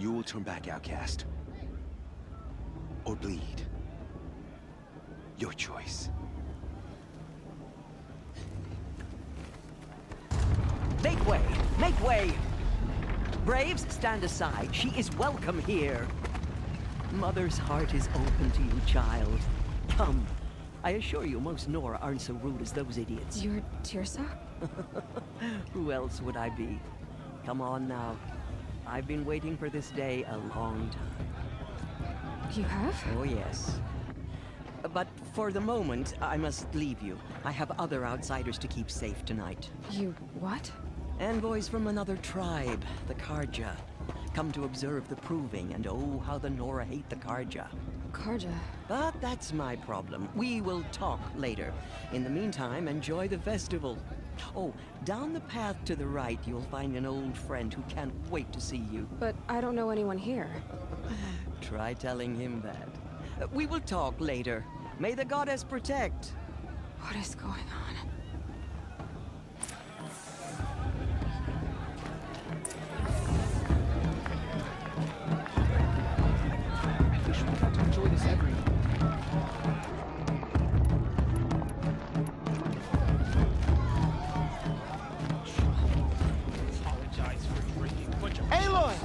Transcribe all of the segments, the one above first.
You will turn back outcast. Or bleed. Your choice. Make way! Make way! Braves, stand aside. She is welcome here. Mother's heart is open to you, child. Come. I assure you, most Nora aren't so rude as those idiots. You're Tirsa? Who else would I be? Come on now. I've been waiting for this day a long time. You have? Oh, yes. But for the moment, I must leave you. I have other outsiders to keep safe tonight. You what? Envoys from another tribe, the Karja. Come to observe the proving, and oh, how the Nora hate the Karja. Karja? But that's my problem. We will talk later. In the meantime, enjoy the festival. Oh, down the path to the right, you'll find an old friend who can't wait to see you. But I don't know anyone here. Try telling him that. We will talk later. May the goddess protect. What is going on? I wish we got to enjoy this every year. Apologize for drinking. Bunch of Aloy!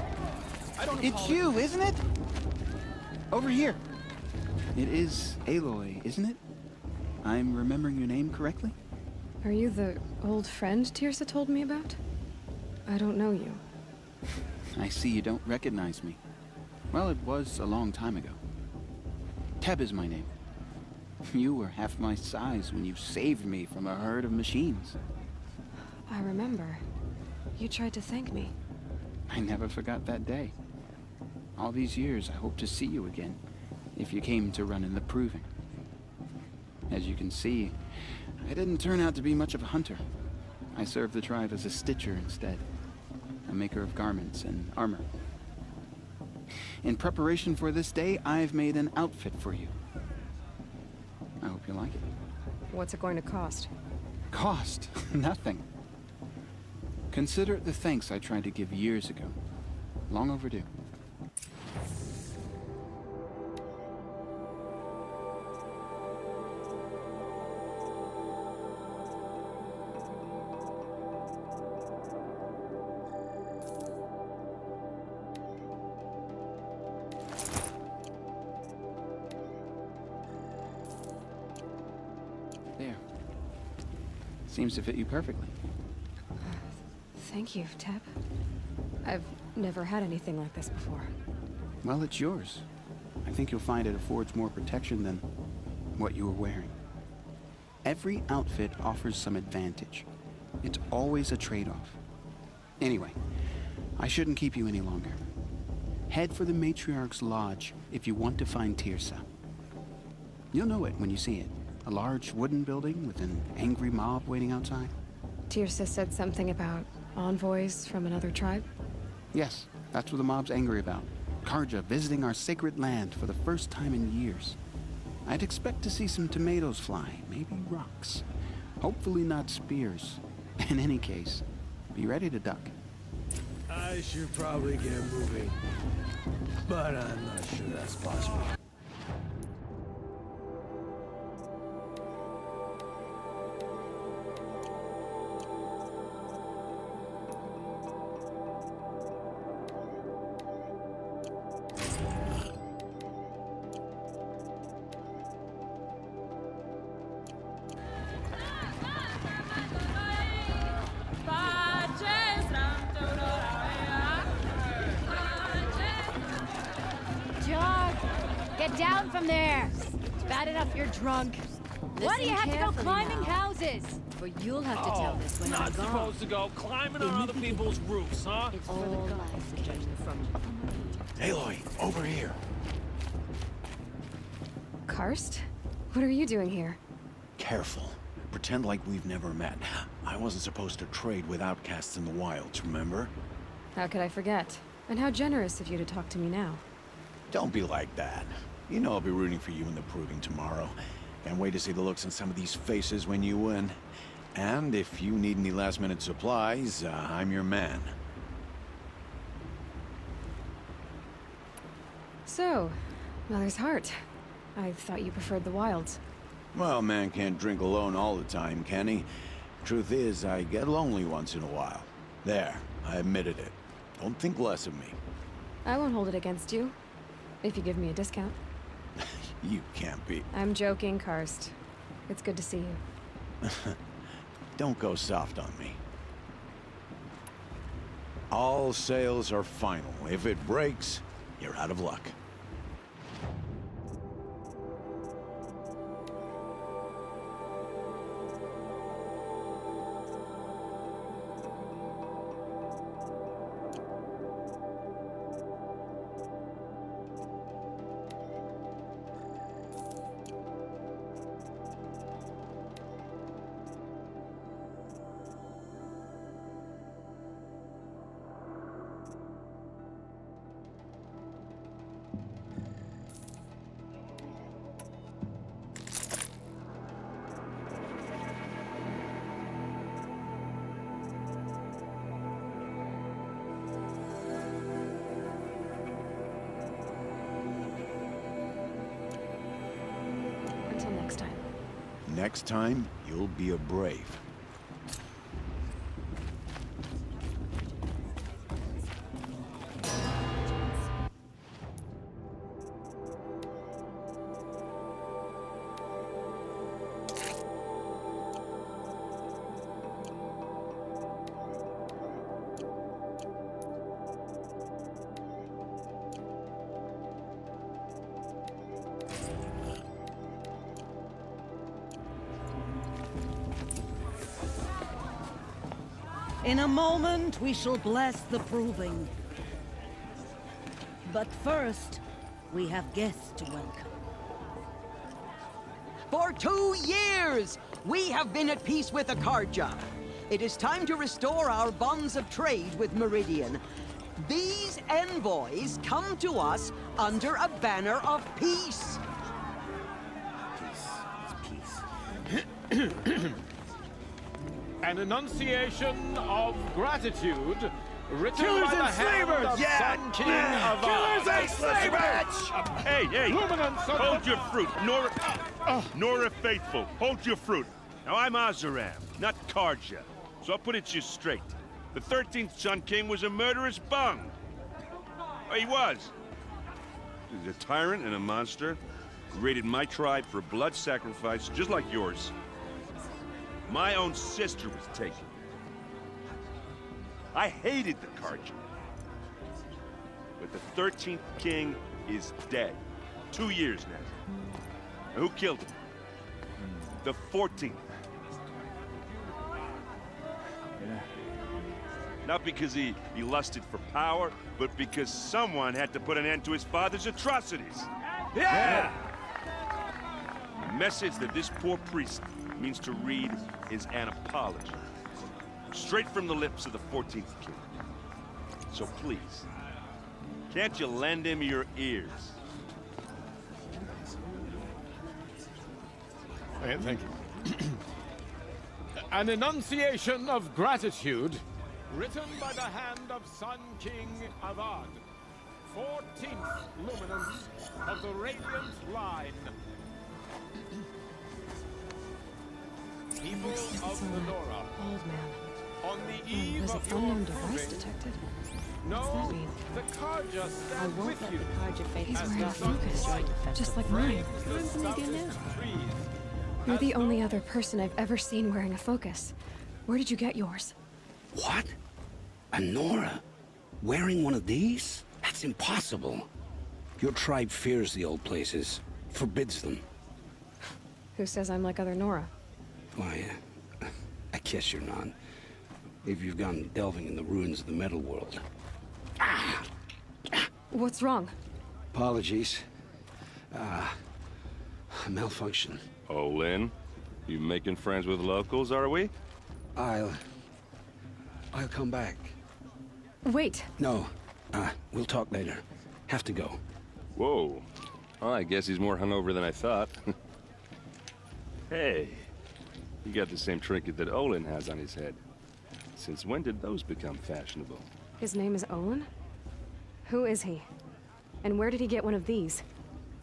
I don't It's apologize. you, isn't it? Over here. It is Aloy, isn't it? I'm remembering your name correctly? Are you the old friend Tirsa told me about? I don't know you. I see you don't recognize me. Well, it was a long time ago. Teb is my name. You were half my size when you saved me from a herd of machines. I remember. You tried to thank me. I never forgot that day. All these years, I hope to see you again, if you came to run in the proving. As you can see, I didn't turn out to be much of a hunter. I served the tribe as a stitcher instead, a maker of garments and armor. In preparation for this day, I've made an outfit for you. I hope you like it. What's it going to cost? Cost? Nothing. Consider it the thanks I tried to give years ago. Long overdue. There. Seems to fit you perfectly. Thank you, Teb. I've never had anything like this before. Well, it's yours. I think you'll find it affords more protection than what you were wearing. Every outfit offers some advantage. It's always a trade-off. Anyway, I shouldn't keep you any longer. Head for the Matriarch's Lodge if you want to find Tirsa. You'll know it when you see it. A large wooden building with an angry mob waiting outside. Tirsa said something about envoys from another tribe? Yes, that's what the mob's angry about. Karja visiting our sacred land for the first time in years. I'd expect to see some tomatoes fly, maybe rocks. Hopefully not spears. In any case, be ready to duck. I should probably get moving, but I'm not sure that's possible. Get down from there! It's bad enough you're drunk. Why do you have to go climbing houses? But you'll have to tell this when I'm Not gone. supposed to go climbing on other people's roofs, huh? It's for the gods came from. Aloy, over here. Karst? What are you doing here? Careful. Pretend like we've never met. I wasn't supposed to trade with outcasts in the wilds, remember? How could I forget? And how generous of you to talk to me now. Don't be like that. You know I'll be rooting for you in the proving tomorrow. Can't wait to see the looks on some of these faces when you win. And if you need any last-minute supplies, I'm your man. So, Mother's Heart. I thought you preferred the wilds. Well, man can't drink alone all the time, can he? Truth is, I get lonely once in a while. There, I admitted it. Don't think less of me. I won't hold it against you, if you give me a discount. You can't be. I'm joking, Karst. It's good to see you. Don't go soft on me. All sales are final. If it breaks, you're out of luck. Until next time. Next time, you'll be a brave. In a moment, we shall bless the proving. But first, we have guests to welcome. For 2 years, we have been at peace with Akarja. It is time to restore our bonds of trade with Meridian. These envoys come to us under a banner of peace. An enunciation of gratitude written Killers by the and hand slavers! of Sun King of Killers and slavers! Hey, hey! Luminance of Hold your fruit, Nora Faithful. Hold your fruit. Now I'm Azaram, not Karja, so I'll put it to you straight. The 13th Sun King was a murderous bung. Oh, he was. He's a tyrant and a monster. He raided my tribe for blood sacrifice, just like yours. My own sister was taken. I hated the Karja. But the 13th king is dead. 2 years now. And who killed him? The 14th. Not because he lusted for power, but because someone had to put an end to his father's atrocities. Yeah! The message that this poor priest means to read is an apology. Straight from the lips of the 14th king. So please, can't you lend him your ears? Thank you. An enunciation of gratitude written by the hand of Sun King Avad, 14th luminance of the Radiant Line. People of Lenora, Old man. on the eve There's an of your unknown device proving, detected. know What's that mean? the Karja I stand won't with let you. the Karja faith He's as wearing the a sun focus, light just like frames mine. the stoutest trees. You're As the only though other person I've ever seen wearing a focus. Where did you get yours? What? A Nora? Wearing one of these? That's impossible. Your tribe fears the old places, forbids them. Who says I'm like other Nora? Why, I guess you're not. If you've gone delving in the ruins of the metal world. What's wrong? Apologies. Malfunction. Oh, Lynn, you making friends with locals, are we? I'll come back. Wait. No, we'll talk later. Have to go. Whoa. Well, I guess he's more hungover than I thought. Hey, you got the same trinket that Olin has on his head. Since when did those become fashionable? His name is Olin? Who is he? And where did he get one of these?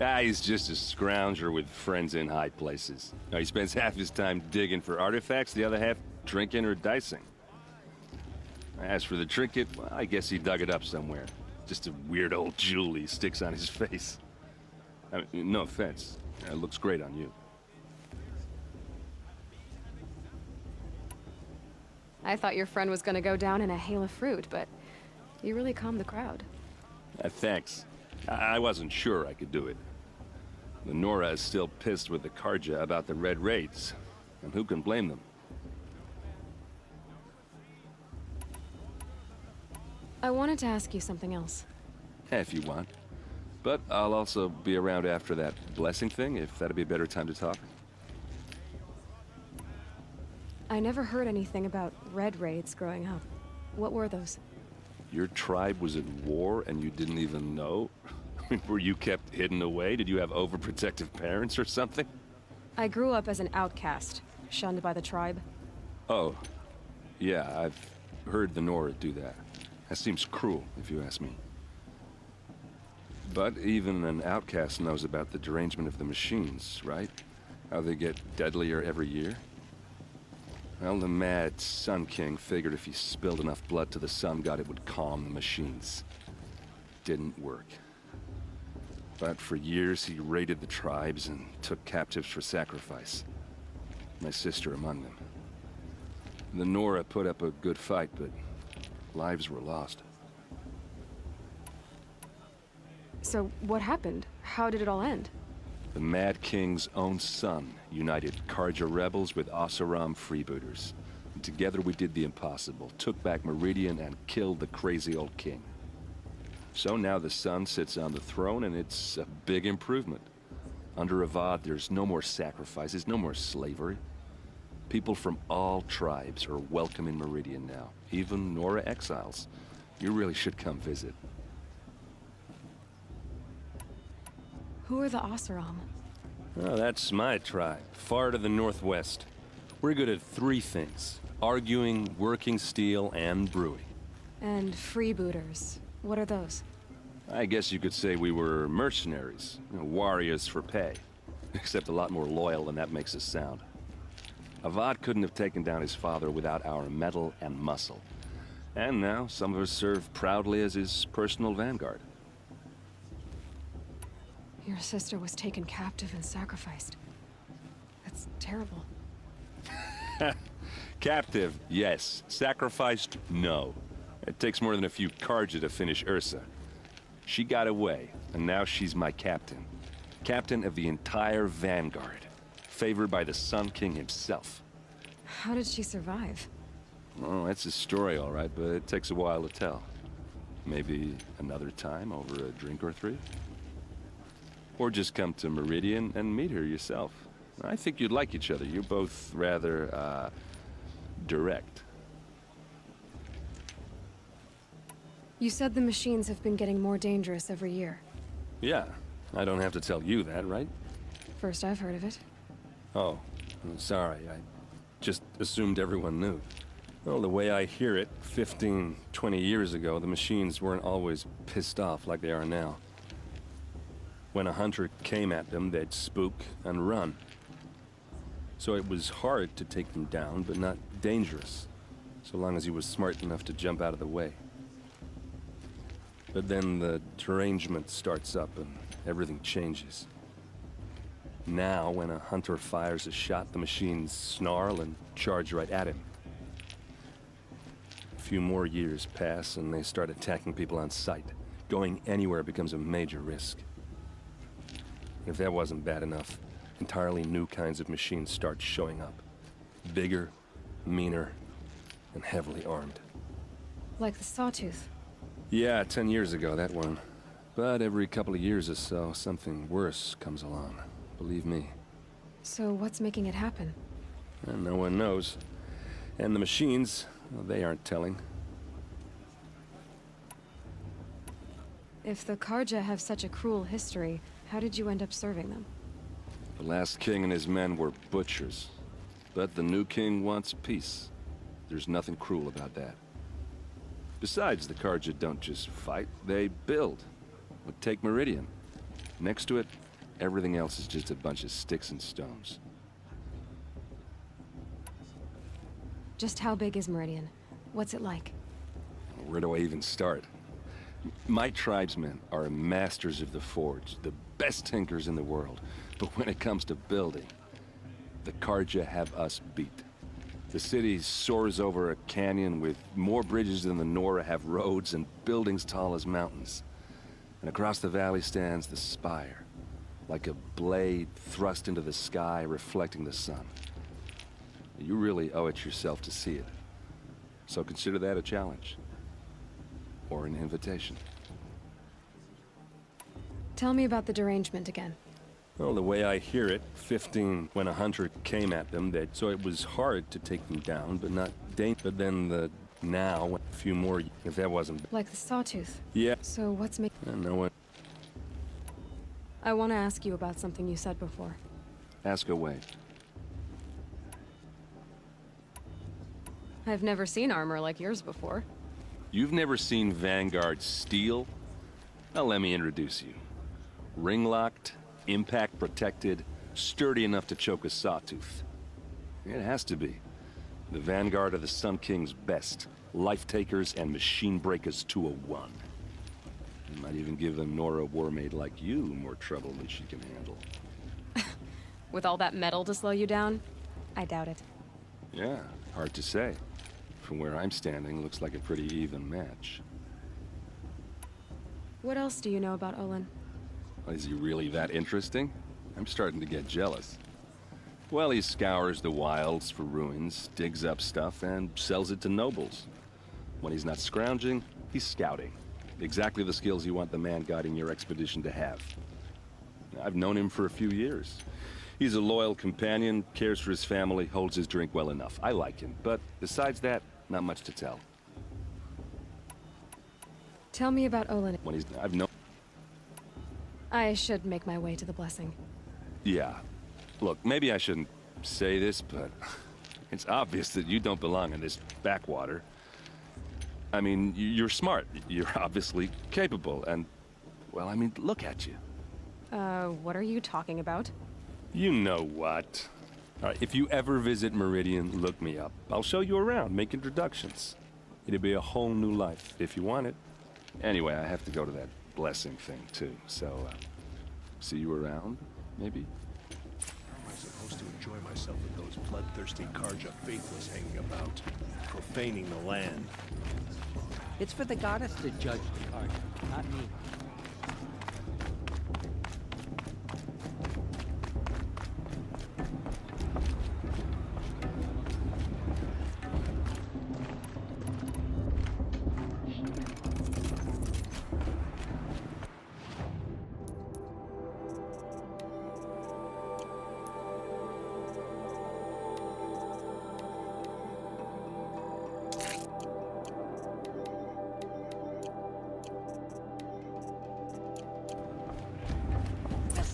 Ah, he's just a scrounger with friends in high places. Now, he spends half his time digging for artifacts, the other half drinking or dicing. As for the trinket, well, I guess he dug it up somewhere. Just a weird old jewel he sticks on his face. I mean, no offense. It looks great on you. I thought your friend was gonna go down in a hail of fruit, but you really calmed the crowd. Thanks. I wasn't sure I could do it. Lenora is still pissed with the Karja about the Red Raids, and who can blame them? I wanted to ask you something else. If you want. But I'll also be around after that blessing thing, if that'd be a better time to talk. I never heard anything about Red Raids growing up. What were those? Your tribe was at war and you didn't even know? I mean, were you kept hidden away? Did you have overprotective parents or something? I grew up as an outcast, shunned by the tribe. Oh, yeah, I've heard the Nora do that. That seems cruel, if you ask me. But even an outcast knows about the derangement of the machines, right? How they get deadlier every year? Well, the mad Sun King figured if he spilled enough blood to the Sun God, it would calm the machines. Didn't work. But for years, he raided the tribes and took captives for sacrifice. My sister among them. The Nora put up a good fight, but lives were lost. So, what happened? How did it all end? The Mad King's own son united Karja rebels with Oseram freebooters. And together we did the impossible, took back Meridian and killed the crazy old king. So now the son sits on the throne and it's a big improvement. Under Avad, there's no more sacrifices, no more slavery. People from all tribes are welcome in Meridian now, even Nora exiles. You really should come visit. Who are the Oseram? Oh, that's my tribe, far to the northwest. We're good at three things: arguing, working steel, and brewing. And freebooters. What are those? I guess you could say we were mercenaries, warriors for pay. Except a lot more loyal than that makes us sound. Avad couldn't have taken down his father without our metal and muscle. And now, some of us serve proudly as his personal vanguard. Your sister was taken captive and sacrificed. That's terrible. Captive, yes. Sacrificed, no. It takes more than a few Karja to finish Ursa. She got away, and now she's my captain. Captain of the entire vanguard. Favored by the Sun King himself. How did she survive? Oh, that's a story, all right, but it takes a while to tell. Maybe another time over a drink or three? Or just come to Meridian and meet her yourself. I think you'd like each other. You're both rather, direct. You said the machines have been getting more dangerous every year. Yeah, I don't have to tell you that, right? First I've heard of it. Oh, I'm sorry. I just assumed everyone knew. Well, the way I hear it, 15, 20 years ago, the machines weren't always pissed off like they are now. When a hunter came at them, they'd spook and run. So it was hard to take them down, but not dangerous, so long as he was smart enough to jump out of the way. But then the derangement starts up and everything changes. Now, when a hunter fires a shot, the machines snarl and charge right at him. A few more years pass and they start attacking people on sight. Going anywhere becomes a major risk. If that wasn't bad enough, entirely new kinds of machines start showing up. Bigger, meaner, and heavily armed. Like the Sawtooth. Yeah, 10 years ago, that one. But every couple of years or so, something worse comes along. Believe me. So what's making it happen? And no one knows. And the machines, well, they aren't telling. If the Karja have such a cruel history, how did you end up serving them? The last king and his men were butchers. But the new king wants peace. There's nothing cruel about that. Besides, the Karja don't just fight, they build. But take Meridian. Next to it, everything else is just a bunch of sticks and stones. Just how big is Meridian? What's it like? Where do I even start? My tribesmen are masters of the forge, the best tinkers in the world. But when it comes to building, the Carja have us beat. The city soars over a canyon with more bridges than the Nora have roads and buildings tall as mountains. And across the valley stands the spire, like a blade thrust into the sky, reflecting the sun. You really owe it yourself to see it. So consider that a challenge. Or an invitation. Tell me about the derangement again. Well, the way I hear it, 15 when a hunter came at them, so it was hard to take them down, but not dangerous. But then the now, a few more, if that wasn't... Like the sawtooth? Yeah. So what's making... No one... I want to ask you about something you said before. Ask away. I've never seen armor like yours before. You've never seen Vanguard steel? Well, let me introduce you. Ring-locked, impact-protected, sturdy enough to choke a sawtooth. It has to be. The Vanguard are the Sun King's best. Life-takers and machine-breakers to a one. You might even give a Nora warmaid like you more trouble than she can handle. With all that metal to slow you down? I doubt it. Yeah, hard to say. From where I'm standing, looks like a pretty even match. What else do you know about Olin? Is he really that interesting? I'm starting to get jealous. Well, he scours the wilds for ruins, digs up stuff, and sells it to nobles. When he's not scrounging, he's scouting. Exactly the skills you want the man guiding your expedition to have. I've known him for a few years. He's a loyal companion, cares for his family, holds his drink well enough. I like him, but besides that, not much to tell. Tell me about Olin. When I've known... I should make my way to the blessing. Yeah. Look, maybe I shouldn't say this, but it's obvious that you don't belong in this backwater. I mean, you're smart. You're obviously capable, and... well, I mean, look at you. What are you talking about? You know what. All right, if you ever visit Meridian, look me up. I'll show you around, make introductions. It'll be a whole new life, if you want it. Anyway, I have to go to that blessing thing, too. So, see you around, maybe? How am I supposed to enjoy myself with those bloodthirsty Carja faithless hanging about, profaning the land? It's for the goddess to judge the Carja, not me.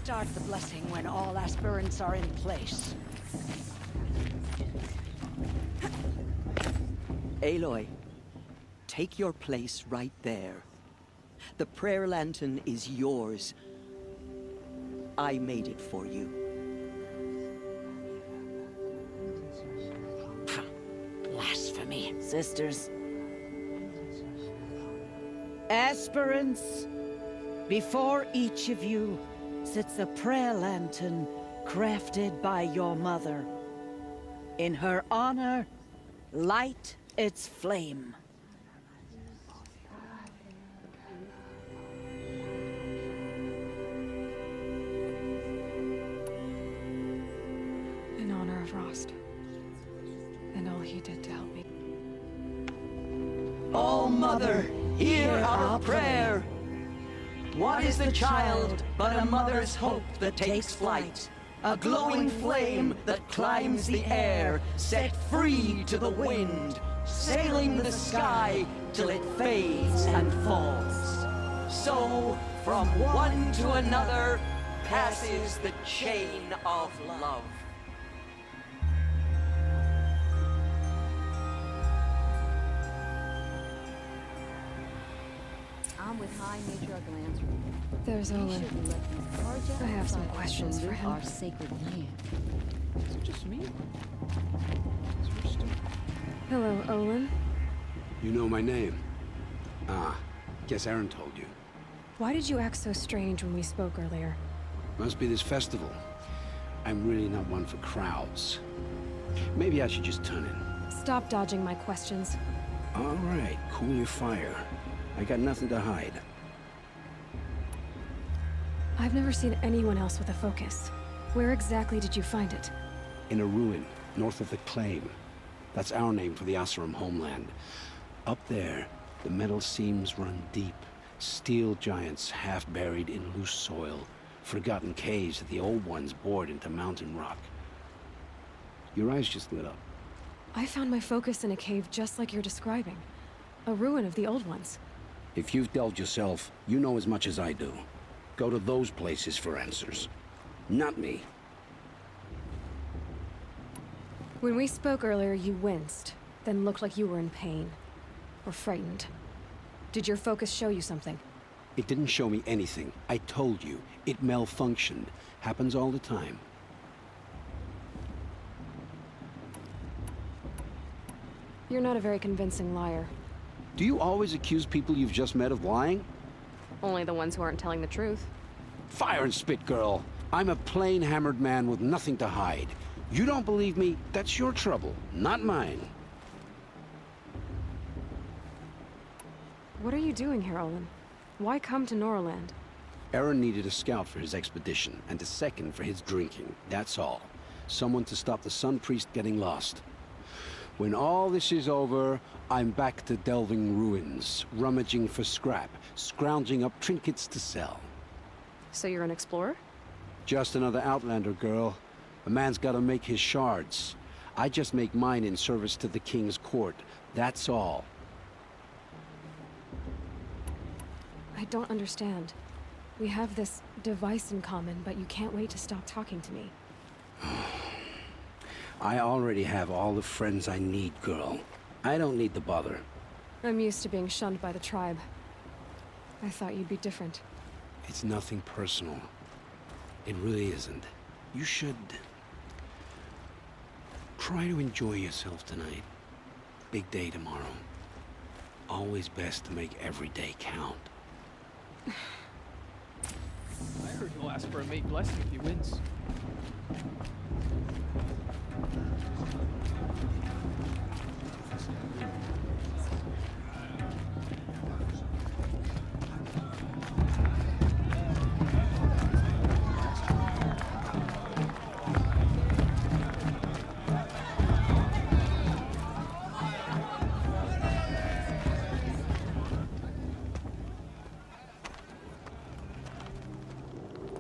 Start the blessing when all aspirants are in place. Aloy, take your place right there. The prayer lantern is yours. I made it for you. Blasphemy, sisters. Aspirants, before each of you sits a prayer lantern crafted by your mother. In her honor, light its flame. In honor of Rost. And all he did to help me. Oh, Mother, hear our prayer! What is the child but a mother's hope that takes flight? A glowing flame that climbs the air, set free to the wind, sailing the sky till it fades and falls. So, from one to another, passes the chain of love. I'm with High Matriarch Lance. There's Olin. I have some questions for him. Our sacred land. Is it just me? Hello, Olin. You know my name? Ah, guess Aaron told you. Why did you act so strange when we spoke earlier? Must be this festival. I'm really not one for crowds. Maybe I should just turn in. Stop dodging my questions. All right, cool your fire. I got nothing to hide. I've never seen anyone else with a focus. Where exactly did you find it? In a ruin, north of the Claim. That's our name for the Oseram homeland. Up there, the metal seams run deep. Steel giants half buried in loose soil. Forgotten caves that the old ones bored into mountain rock. Your eyes just lit up. I found my focus in a cave just like you're describing. A ruin of the old ones. If you've delved yourself, you know as much as I do. Go to those places for answers. Not me. When we spoke earlier, you winced, then looked like you were in pain. Or frightened. Did your focus show you something? It didn't show me anything. I told you. It malfunctioned. Happens all the time. You're not a very convincing liar. Do you always accuse people you've just met of lying? Only the ones who aren't telling the truth. Fire and spit, girl. I'm a plain hammered man with nothing to hide. You don't believe me, that's your trouble, not mine. What are you doing here, Olin? Why come to Noraland? Aaron needed a scout for his expedition, and a second for his drinking, that's all. Someone to stop the Sun Priest getting lost. When all this is over, I'm back to delving ruins, rummaging for scrap, scrounging up trinkets to sell. So you're an explorer? Just another Outlander, girl. A man's gotta make his shards. I just make mine in service to the King's court, that's all. I don't understand. We have this device in common, but you can't wait to stop talking to me. I already have all the friends I need, girl. I don't need the bother. I'm used to being shunned by the tribe. I thought you'd be different. It's nothing personal. It really isn't. You should... try to enjoy yourself tonight. Big day tomorrow. Always best to make every day count. I heard he'll ask for a mate blessing if he wins.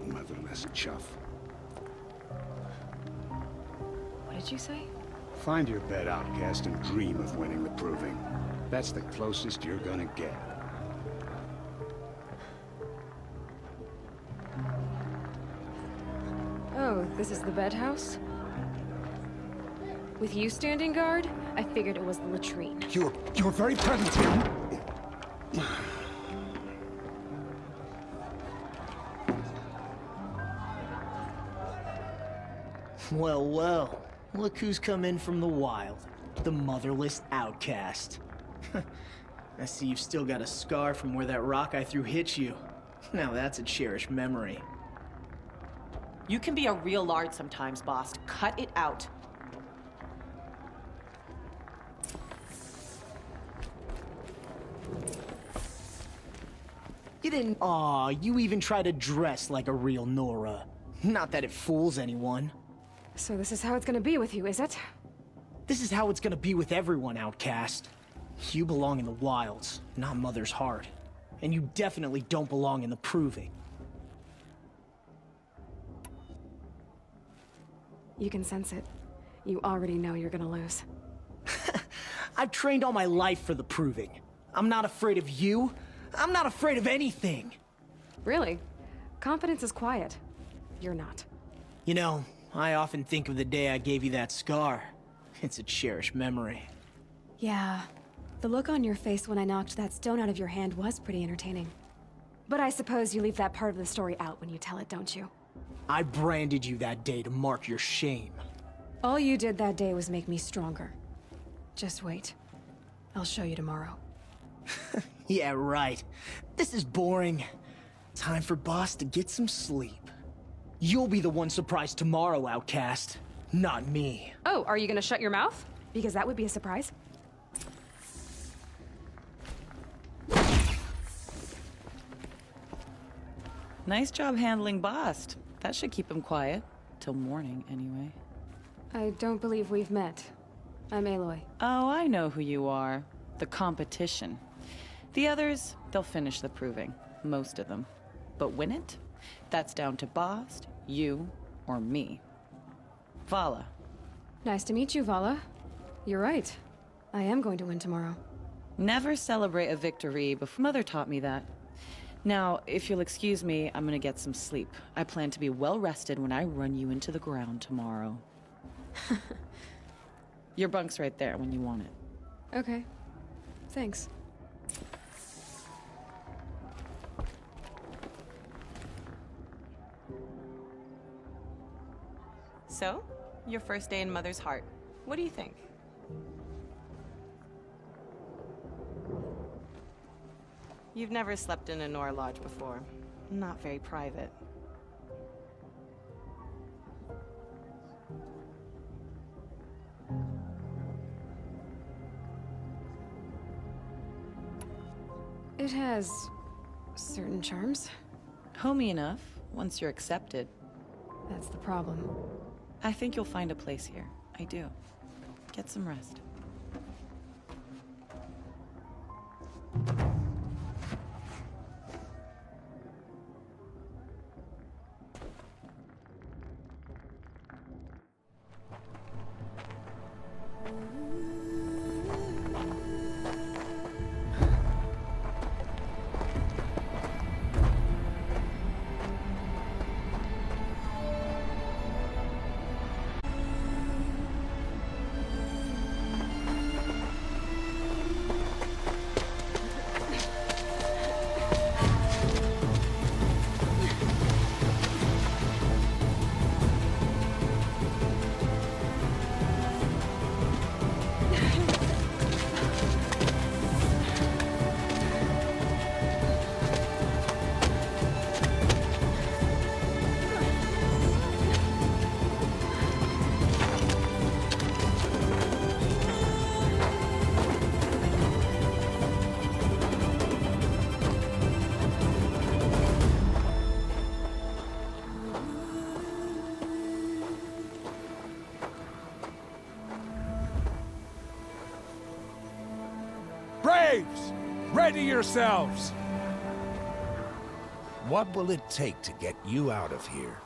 Motherless chuff. What did you say? Find your bed, outcast, and dream of winning the proving. That's the closest you're gonna get. Oh, this is the bed house? With you standing guard, I figured it was the latrine. You're very present here. Well, well. Look who's come in from the wild. The motherless outcast. I see you've still got a scar from where that rock I threw hit you. Now that's a cherished memory. You can be a real lard sometimes, boss. Cut it out. You didn't... Aw, you even try to dress like a real Nora. Not that it fools anyone. So this is how it's gonna be with you, is it? This is how it's gonna be with everyone, outcast. You belong in the wilds, not Mother's heart. And you definitely don't belong in the proving. You can sense it. You already know you're gonna lose. I've trained all my life for the proving. I'm not afraid of you. I'm not afraid of anything. Really? Confidence is quiet. You're not. You know, I often think of the day I gave you that scar. It's a cherished memory. Yeah, The look on your face when I knocked that stone out of your hand was pretty entertaining. But I suppose you leave that part of the story out when you tell it, don't you? I branded you that day to mark your shame. All you did that day was make me stronger. Just wait. I'll show you tomorrow. Yeah, right. This is boring. Time for Boss to get some sleep. You'll be the one surprised tomorrow, outcast. Not me. Oh, are you gonna shut your mouth? Because that would be a surprise. Nice job handling Bast. That should keep him quiet. Till morning, anyway. I don't believe we've met. I'm Aloy. Oh, I know who you are. The competition. The others, they'll finish the proving. Most of them. But win it? That's down to Bast, you, or me. Vala. Nice to meet you, Vala. You're right. I am going to win tomorrow. Never celebrate a victory before. Mother taught me that. Now, if you'll excuse me, I'm gonna get some sleep. I plan to be well rested when I run you into the ground tomorrow. Your bunk's right there when you want it. Okay. Thanks. So, your first day in Mother's heart. What do you think? You've never slept in a Nora lodge before. Not very private. It has certain charms. Homey enough, once you're accepted. That's the problem. I think you'll find a place here. I do. Get some rest. Braves! Ready yourselves! What will it take to get you out of here?